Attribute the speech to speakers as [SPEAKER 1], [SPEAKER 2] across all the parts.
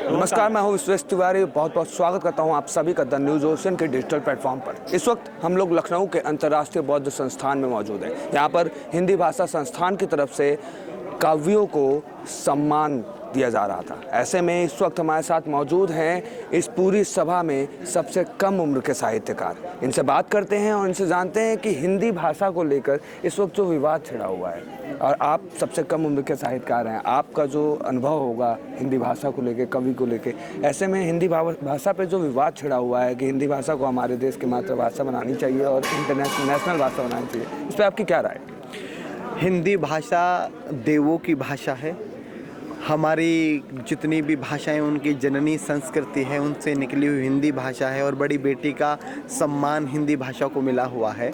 [SPEAKER 1] नमस्कार, मैं हूं विश्वेश तिवारी। बहुत बहुत स्वागत करता हूं आप सभी का द न्यूज़ ओशन के डिजिटल प्लेटफॉर्म पर। इस वक्त हम लोग लखनऊ के अंतर्राष्ट्रीय बौद्ध संस्थान में मौजूद हैं। यहाँ पर हिंदी भाषा संस्थान की तरफ से काव्यों को सम्मान दिया जा रहा था। ऐसे में इस वक्त हमारे साथ मौजूद हैं इस पूरी सभा में सबसे कम उम्र के साहित्यकार। इनसे बात करते हैं और इनसे जानते हैं कि हिंदी भाषा को लेकर इस वक्त जो विवाद छिड़ा हुआ है, और आप सबसे कम उम्र के साहित्यकार हैं, आपका जो अनुभव होगा हिंदी भाषा को लेकर, कवि को लेकर, ऐसे में हिंदी भाषा पे जो विवाद छिड़ा हुआ है कि हिंदी भाषा को हमारे देश की मातृभाषा बनानी चाहिए और नेशनल भाषा बनानी चाहिए, इस पर आपकी क्या राय है?
[SPEAKER 2] हिंदी भाषा देवों की भाषा है। हमारी जितनी भी भाषाएं उनकी जननी संस्कृति है, उनसे निकली हुई हिंदी भाषा है और बड़ी बेटी का सम्मान हिंदी भाषा को मिला हुआ है।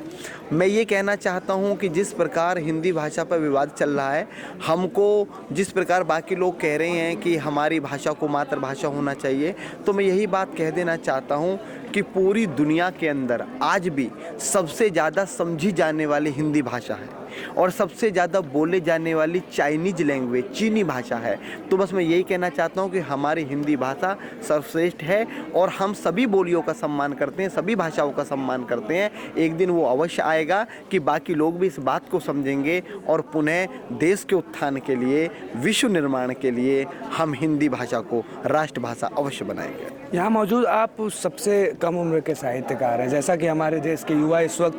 [SPEAKER 2] मैं ये कहना चाहता हूँ कि जिस प्रकार हिंदी भाषा पर विवाद चल रहा है, हमको जिस प्रकार बाकी लोग कह रहे हैं कि हमारी भाषा को मातृभाषा होना चाहिए, तो मैं यही बात कह देना चाहता हूँ कि पूरी दुनिया के अंदर आज भी सबसे ज़्यादा समझी जाने वाली हिंदी भाषा है और सबसे ज़्यादा बोले जाने वाली चाइनीज लैंग्वेज, चीनी भाषा है। तो बस मैं यही कहना चाहता हूँ कि हमारी हिंदी भाषा सर्वश्रेष्ठ है और हम सभी बोलियों का सम्मान करते हैं, सभी भाषाओं का सम्मान करते हैं। एक दिन वो अवश्य आएगा कि बाकी लोग भी इस बात को समझेंगे और पुनः देश के उत्थान के लिए, विश्व निर्माण के लिए हम हिंदी भाषा को राष्ट्रभाषा अवश्य बनाएंगे।
[SPEAKER 1] यहाँ मौजूद आप सबसे कम उम्र के साहित्यकार हैं। जैसा कि हमारे देश के युवा इस वक्त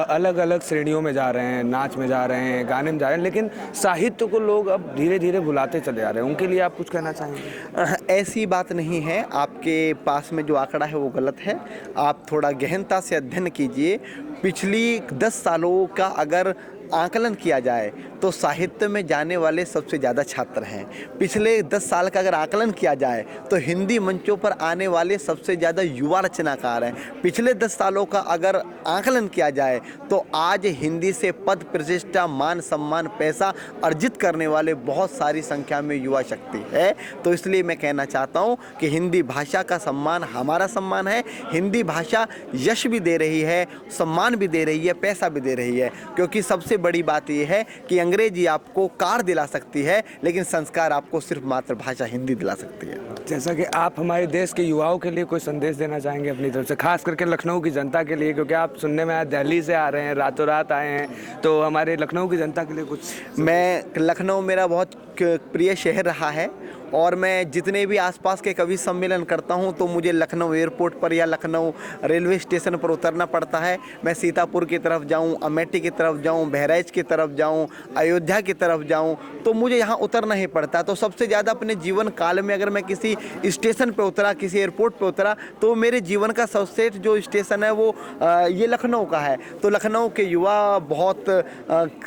[SPEAKER 1] अलग अलग श्रेणियों में जा रहे हैं, नाच में जा रहे हैं, गाने में जा रहे हैं, लेकिन साहित्य को लोग अब धीरे धीरे भुलाते चले जा रहे हैं। उनके लिए आप कुछ कहना चाहेंगे?
[SPEAKER 2] ऐसी बात नहीं है। आपके पास में जो आंकड़ा है वो गलत है। आप थोड़ा गहनता से अध्ययन कीजिए। पिछली 10 सालों का अगर आकलन किया जाए तो साहित्य में जाने वाले सबसे ज़्यादा छात्र हैं। पिछले 10 साल का अगर आकलन किया जाए तो हिंदी मंचों पर आने वाले सबसे ज़्यादा युवा रचनाकार हैं। पिछले 10 सालों का अगर आकलन किया जाए तो आज हिंदी से पद प्रतिष्ठा, मान सम्मान, पैसा अर्जित करने वाले बहुत सारी संख्या में युवा शक्ति है। तो इसलिए मैं कहना चाहता हूँ कि हिंदी भाषा का सम्मान हमारा सम्मान है। हिंदी भाषा यश भी दे रही है, सम्मान भी दे रही है, पैसा भी दे रही है। क्योंकि सबसे बड़ी बात यह है कि अंग्रेजी आपको कार दिला सकती है, लेकिन संस्कार आपको सिर्फ मातृभाषा हिंदी दिला सकती है।
[SPEAKER 1] जैसा कि आप हमारे देश के युवाओं के लिए कोई संदेश देना चाहेंगे अपनी तरफ से, खास करके लखनऊ की जनता के लिए, क्योंकि आप सुनने में आए दिल्ली से आ रहे हैं, रातों रात आए हैं, तो हमारे लखनऊ की जनता के लिए कुछ?
[SPEAKER 2] मैं लखनऊ मेरा बहुत प्रिय शहर रहा है और मैं जितने भी आसपास के कवि सम्मेलन करता हूं तो मुझे लखनऊ एयरपोर्ट पर या लखनऊ रेलवे स्टेशन पर उतरना पड़ता है। मैं सीतापुर की तरफ जाऊं, अमेठी की तरफ जाऊं, बहराइच की तरफ जाऊं, अयोध्या की तरफ जाऊं, तो मुझे यहां उतरना ही पड़ता है। तो सबसे ज़्यादा अपने जीवन काल में अगर मैं किसी स्टेशन पर उतरा, किसी एयरपोर्ट पर उतरा, तो मेरे जीवन का सर्वश्रेष्ठ जो स्टेशन है वो ये लखनऊ का है। तो लखनऊ के युवा बहुत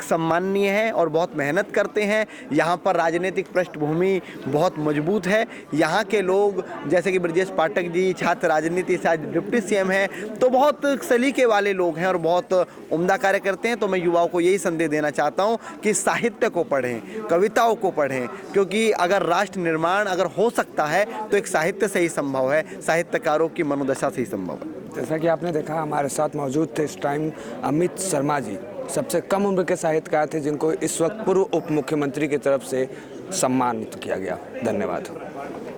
[SPEAKER 2] सम्माननीय हैं और बहुत मेहनत करते हैं। यहाँ पर राजनीतिक पृष्ठभूमि बहुत मजबूत है। यहाँ के लोग जैसे कि ब्रजेश पाठक जी छात्र राजनीति से आज डिप्टी सीएम हैं, तो बहुत सलीके वाले लोग हैं और बहुत उम्दा कार्य करते हैं। तो मैं युवाओं को यही संदेश देना चाहता हूँ कि साहित्य को पढ़ें, कविताओं को पढ़ें, क्योंकि अगर राष्ट्र निर्माण अगर हो सकता है तो एक साहित्य से ही संभव है, साहित्यकारों की मनोदशा से ही संभव है।
[SPEAKER 1] जैसा कि आपने देखा, हमारे साथ मौजूद थे इस टाइम अमित शर्मा जी, सबसे कम उम्र के साहित्यकार थे जिनको इस वक्त पूर्व उप मुख्यमंत्री की तरफ से सम्मानित किया गया। धन्यवाद।